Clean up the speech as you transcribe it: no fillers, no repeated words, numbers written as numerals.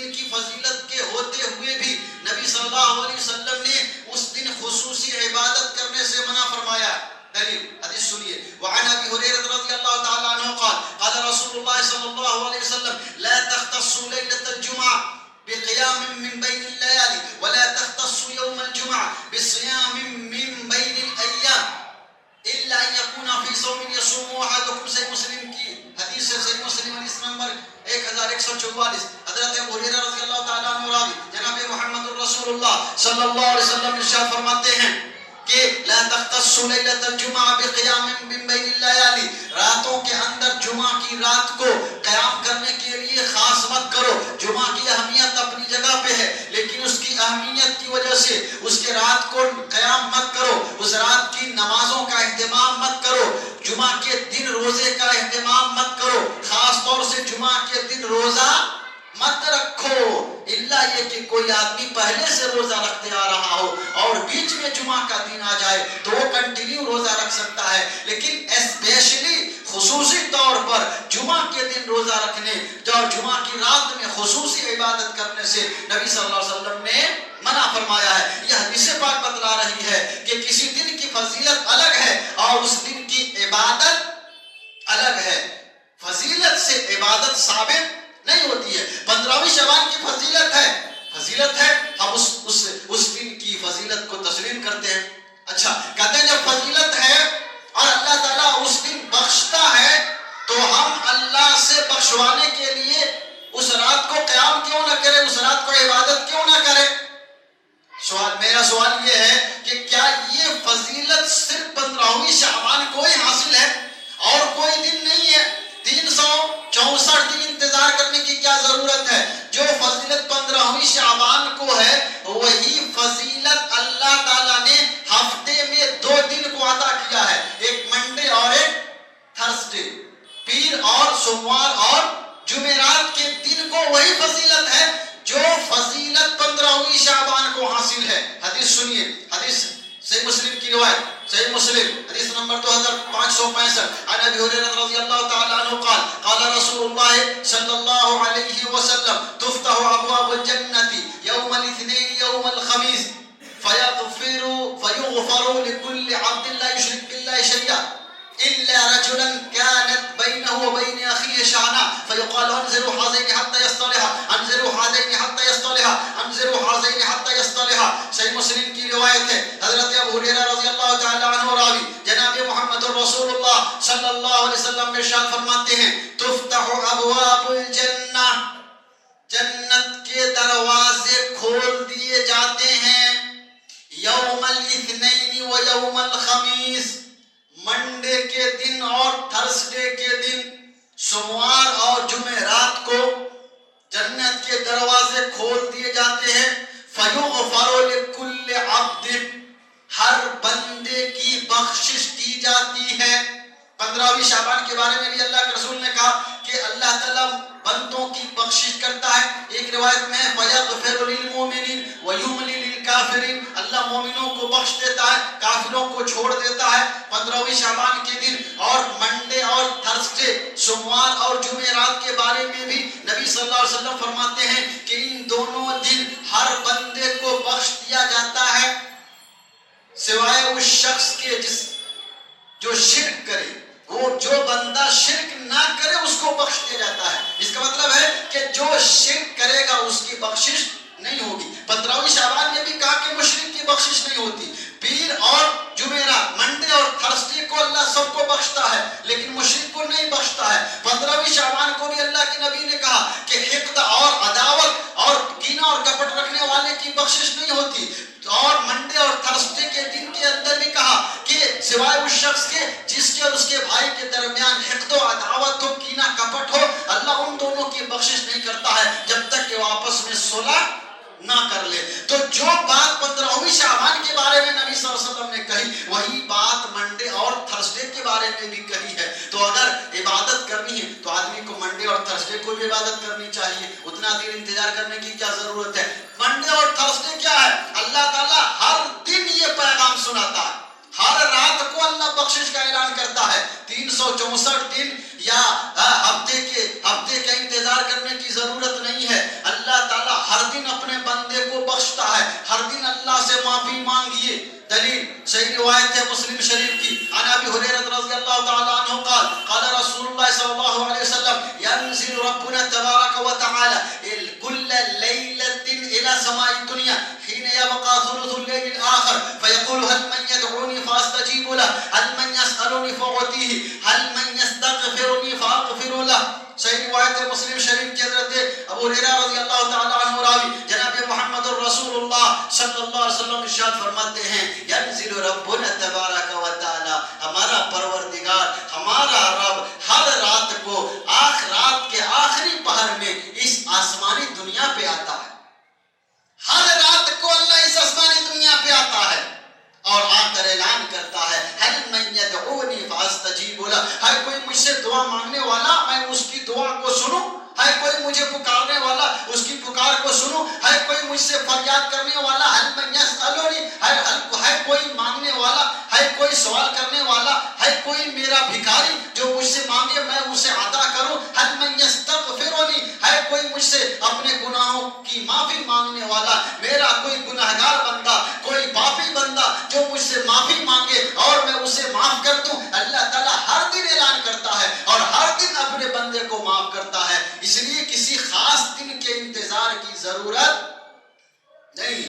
دن کی فضیلت کے ہوتے ہوئے بھی نبی صلی اللہ علیہ وسلم نے اس دن خصوصی عبادت کرنے سے منع فرمایا. دلیل حدیث سنیے. وعن ابی ہریرہ رضی اللہ تعالی عنہ قال قال رسول اللہ صلی اللہ علیہ وسلم لا تختصوا ليلة الجمعة بقيام من بين الليالي ولا تختصوا يوم الجمعة بصيام من بين الأيام إلا أن يكون في صوم يصوم أحدكم. صحیح مسلم کی حدیث ہے. صحیح مسلم حدیث نمبر 1144. حضرت ابو ہریرہ رضی اللہ تعالیٰ عنہ راوی جناب محمد الرسول اللہ صلی اللہ علیہ وسلم ارشاد فرماتے ہیں کہ لا تختصوا ليلة الجمعة بقيام من بين الليالي، راتوں کے اندر جمعہ کی رات کو قیام کرنے کے لیے خاص مت کرو. جمعہ کی اہمیت اپنی جگہ پہ ہے، لیکن اس کی اہمیت کی وجہ سے اس کے رات کو قیام مت کرو، اس رات کی نمازوں کا اہتمام مت کرو، جمعہ کے دن روزے کا اہتمام مت کرو، خاص طور سے جمعہ کے دن روزہ مت رکھو الا یہ کہ کوئی آدمی پہلے سے روزہ رکھتے آ رہا ہو اور بیچ میں جمعہ کا دن آ جائے تو وہ کنٹینیو روزہ رکھ سکتا ہے. لیکن اسپیشلی خصوصی طور پر جمعہ کے دن روزہ رکھنے اور جمعہ کی رات میں خصوصی عبادت کرنے سے نبی صلی اللہ علیہ وسلم نے منع فرمایا ہے. یہ حدیث پاک بتلا رہی ہے کہ کسی دن کی فضیلت الگ ہے اور اس دن کی عبادت الگ ہے. فضیلت سے عبادت ثابت نہیں ہوتی ہے. 15ویں شعبان کی فضیلت ہے ہم اس دن کی فضیلت کو تسلیم کرتے ہیں. اچھا کہتے ہیں جب فضیلت ہے اور اللہ تعالیٰ اس دن بخشتا ہے تو ہم اللہ سے بخشوانے کے لیے اس رات کو قیام کیوں نہ کریں، اس رات کو عبادت کیوں نہ کریں. میرا سوال یہ ہے کہ کیا یہ فضیلت صرف 15ویں شعبان کو ہی حاصل ہے اور کوئی دن نہیں ہے؟ 364 دن انتظار کرنے کی کیا ضرورت ہے؟ جو فضیلت 15ویں شعبان کو ہے وہی فضیلت اللہ تعالیٰ نے ہفتے میں 2 دن کو عطا کیا ہے، ایک منڈے اور ایک تھرسڈے، پیر اور سوموار اور جمعرات کے دن کو وہی فضیلت ہے جو فضیلت 15ویں شعبان کو حاصل ہے. حدیث سنیے. حدیث صحیح مسلم کی روایت. صحیح مسلم حدیث نمبر 2565 عن ابی ہریرہ رضی اللہ تعالی عنہ قال قال رسول اللہ صلی اللہ علیہ وسلم تفتح ابواب الجنة يوم الاثنين يوم الخميس فيغفر لكل عبد لا يشرك بالله شيئا إلا رجلا كانت بينه وبين أخيه شعناء فيقال انظروا هذين حتى يصطلحا انظروا هذين حتى يصطلحا انظروا هذين حتى يصطلحا. صحیح مسلم کی روایت ہے. حضرت ابو ہریرہ رضی اللہ تعالی عنہ راوی جناب محمد رسول اللہ صلی اللہ علیہ وسلم ارشاد فرماتے ہیں تفتح ابواب الجنہ، جنت کے دروازے کھول دیے جاتے ہیں یوم الاثنین و یوم الخمیس، منڈے کے دن اور تھرسڈے کے دن، سوموار اور جمعرات کو جنت کے دروازے کھول دیے جاتے ہیں. فیغفر لکل عبد، ہر بندے کی بخشش کی جاتی ہے. 15ویں شعبان کے بارے میں بھی اللہ کے رسول نے کہا کہ اللہ تعالیٰ بندوں کی بخشش کرتا ہے. ایک روایت میں فَيَغْفِرُ لِلْمُؤْمِنِينَ وَيُمْلِي لِلْكَافِرِينَ، اللہ مومنوں کو بخش دیتا ہے، کافروں کو چھوڑ دیتا ہے. 15ویں شعبان کے دن اور منڈے اور تھرسڈے، سوموار اور جمعرات کے بارے میں بھی نبی صلی اللہ علیہ وسلم فرماتے ہیں کہ ان دونوں دن ہر بندے کو بخش دیا جاتا ہے سوائے اس شخص کے جو شرک کرے. وہ جو بندہ شرک نہ کرے اس کو بخش دیا جاتا ہے. اس کا مطلب ہے کہ جو شرک کرے گا اس کی بخشش نہیں ہوگی. 15ویں شعبان میں بھی کہا کہ مشرک کی بخشش نہیں ہوتی. پیر اور جمعرات، منڈے اور تھرسڈے کو اللہ سب کو بخشتا ہے لیکن مشرک کو نہیں بخشتا ہے. 15ویں شعبان کو بھی اللہ کے نبی نے کہا کہ حقد اور عداوت اور کینہ اور کپٹ رکھنے والے کی بخشش نہیں ہوتی. اور منڈے اور تھرسڈے کے دن کے اندر بھی کہا کہ سوائے اس شخص کے جس کے اور اس کے بھائی کے درمیان حقد و عداوت ہو، کینہ کپٹ ہو، اللہ ان دونوں کی بخشش نہیں کرتا ہے جب تک کہ وہ آپس میں صلح نہ کر لے. تو جو بات 15ویں شعبان کے بارے میں نبی صلی اللہ علیہ وسلم نے کہی وہی بات منڈے اور تھرسڈے کے بارے میں بھی کہی ہے. تو اگر عبادت کرنی ہے تو آدمی کو منڈے اور تھرسڈے کو بھی عبادت کرنی چاہیے. اتنا دیر انتظار کرنے کی کیا ضرورت ہے؟ منڈے اور تھرسڈے کیا ہے؟ اللہ تعالیٰ ہر دن یہ پیغام سناتا ہے، ہر رات کو اللہ بخشش کا اعلان کرتا ہے. 364 دن یا ہفتے کا انتظار کرنے کی ضرورت نہیں ہے. اللہ تعالیٰ معافی مانگیے. دلیل صحیح روایت ہے مسلم شریف کی. عن ابی ہریرہ رضی اللہ تعالی عنہ قال قال رسول اللہ صلی اللہ علیہ وسلم ينزل ربنا تبارک وتعالى كل ليلة إلى سماء الدنيا حين يبقى ثلث الليل الآخر فيقول هل من يدعوني فأستجيب له هل من يسألني فأعطيه هل من يستغفرني فأغفر له. صحیح روایت مسلم شریف کی حضرت ابو ہریرہ رضی اللہ تعالی عنہ راوی جناب محمد الرسول اللہ صلی اللہ علیہ وسلم ارشاد فرماتے ہیں ینزل ربنا تبارک و تعالی، ہمارا پروردگار ہمارا رب ہر رات کو رات کے آخری پہر میں اس آسمانی دنیا پہ آتا ہے. ہر رات کو اللہ اس آسمانی دنیا پہ آتا ہے اور آ کر اعلان کرتا ہے هل من يدعوني فاستجيب له، ہے کوئی مجھ سے دعا مانگنے والا میں اس کی دعا کو سنوں، ہے کوئی مجھے پکارنے والا اس کی پکار کو سنوں، ہے کوئی مجھ سے فریاد کرنے والا هل من يسألني، ہے کوئی مانگنے والا، ہے کوئی سوال کرنے والا، ہے کوئی میرا بھکاری جو مجھ سے مانگے میں اسے عطا کروں، هل من يستغفرني، ہے کوئی مجھ سے اپنے گناہوں کی معافی مانگنے والا، میرا کوئی گناہگار بندہ کوئی پاپی بندہ جو مجھ سے معافی مانگے اور میں اسے معاف کر دوں. اللہ تعالیٰ ہر دن اعلان کرتا ہے اور ہر دن اپنے بندے کو معاف کرتا ہے. اس لیے کسی خاص دن کے انتظار کی ضرورت نہیں.